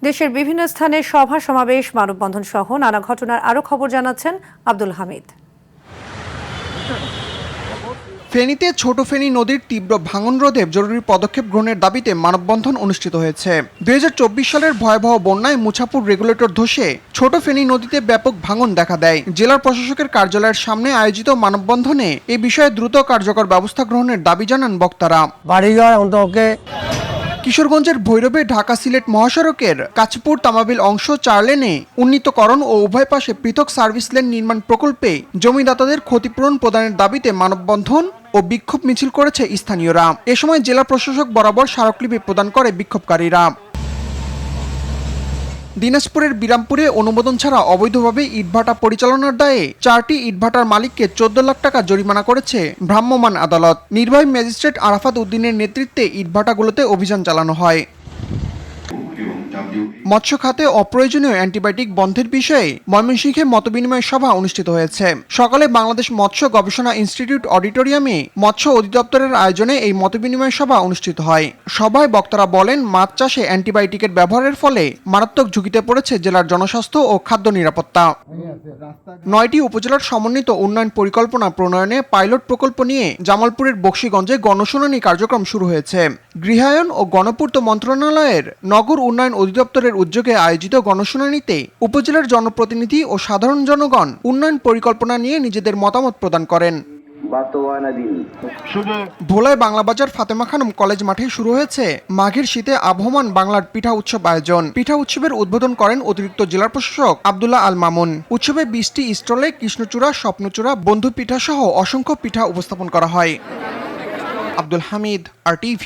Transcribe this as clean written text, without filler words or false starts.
দেশের বিভিন্ন স্থানে সভা সমাবেশ, মানববন্ধন সহ নানা ঘটনার আরও খবর জানাচ্ছেন আব্দুল হামিদ। ফেনীতে ছোট ফেনী নদীর তীব্র ভাঙন রোধে জরুরি পদক্ষেপ গ্রহণের দাবিতে মানববন্ধন অনুষ্ঠিত হয়েছে। ২০২৪ সালের ভয়াবহ বন্যায় মুছাপুর রেগুলেটর ধসে ছোট ফেনী নদীতে ব্যাপক ভাঙন দেখা দেয়। জেলার প্রশাসকের কার্যালয়ের সামনে আয়োজিত মানববন্ধনে এ বিষয়ে দ্রুত কার্যকর ব্যবস্থা গ্রহণের দাবি জানান বক্তারা। কিশোরগঞ্জের ভৈরবে ঢাকা সিলেট মহাসড়কের কাঁচপুর তামাবিল অংশ ৪ লেনে উন্নীতকরণ ও উভয় পাশে পৃথক সার্ভিস লেন নির্মাণ প্রকল্পে জমিদাতাদের ক্ষতিপূরণ প্রদানের দাবিতে মানববন্ধন ও বিক্ষোভ মিছিল করেছে স্থানীয়রা। এ সময় জেলা প্রশাসক বরাবর স্মারকলিপি প্রদান করে বিক্ষোভকারীরা। দিনাজপুরের বিরামপুরে অনুমোদন ছাড়া অবৈধভাবে ইটভাটা পরিচালনার দায়ে 4টি ইটভাটার মালিককে ১৪ লাখ টাকা জরিমানা করেছে ভ্রাম্যমাণ আদালত। নির্বাহী ম্যাজিস্ট্রেট আরাফাত উদ্দিনের নেতৃত্বে ইটভাটাগুলোতে অভিযান চালানো হয়। মৎস্য খাতে অপ্রয়োজনীয় অ্যান্টিবায়োটিক বন্ধের বিষয়ে ময়মনসিংহে মতবিনিময় সভা অনুষ্ঠিত হয়েছে। সকালে বাংলাদেশ মৎস্য গবেষণা ইনস্টিটিউট অডিটোরিয়ামে মৎস্য অধিদপ্তরের আয়োজনে এই মতবিনিময় সভা অনুষ্ঠিত হয়। সভায় বক্তারা বলেন, মাছ চাষে অ্যান্টিবায়োটিকের ব্যবহারের ফলে মারাত্মক ঝুঁকিতে পড়েছে জেলার জনস্বাস্থ্য ও খাদ্য নিরাপত্তা। 9টি উপজেলার সমন্বিত উন্নয়ন পরিকল্পনা প্রণয়নে পাইলট প্রকল্প নিয়ে জামালপুরের বকশীগঞ্জে গণশুনানি কার্যক্রম শুরু হয়েছে। গৃহায়ন ও গণপূর্ত মন্ত্রণালয়ের নগর উন্নয়ন অধিদপ্তরের উদ্যোগে আয়োজিত গণশুনানিতে উপজেলার জনপ্রতিনিধি ও সাধারণ জনগণ উন্নয়ন পরিকল্পনা নিয়ে নিজেদের মতামত প্রদান করেন। ভোলায় বাংলাবাজার ফাতেমা খানম কলেজ মাঠে শুরু হয়েছে মাঘের শীতে আবহমান বাংলার পিঠা উৎসব আয়োজন। পিঠা উৎসবের উদ্বোধন করেন অতিরিক্ত জেলা প্রশাসক আব্দুল্লাহ আল মামুন। উৎসবে 20টি স্টলে কৃষ্ণচূড়া, স্বপ্নচূড়া, বন্ধু পিঠা সহ অসংখ্য পিঠা উপস্থাপন করা হয়। আব্দুল হামিদ, RTV।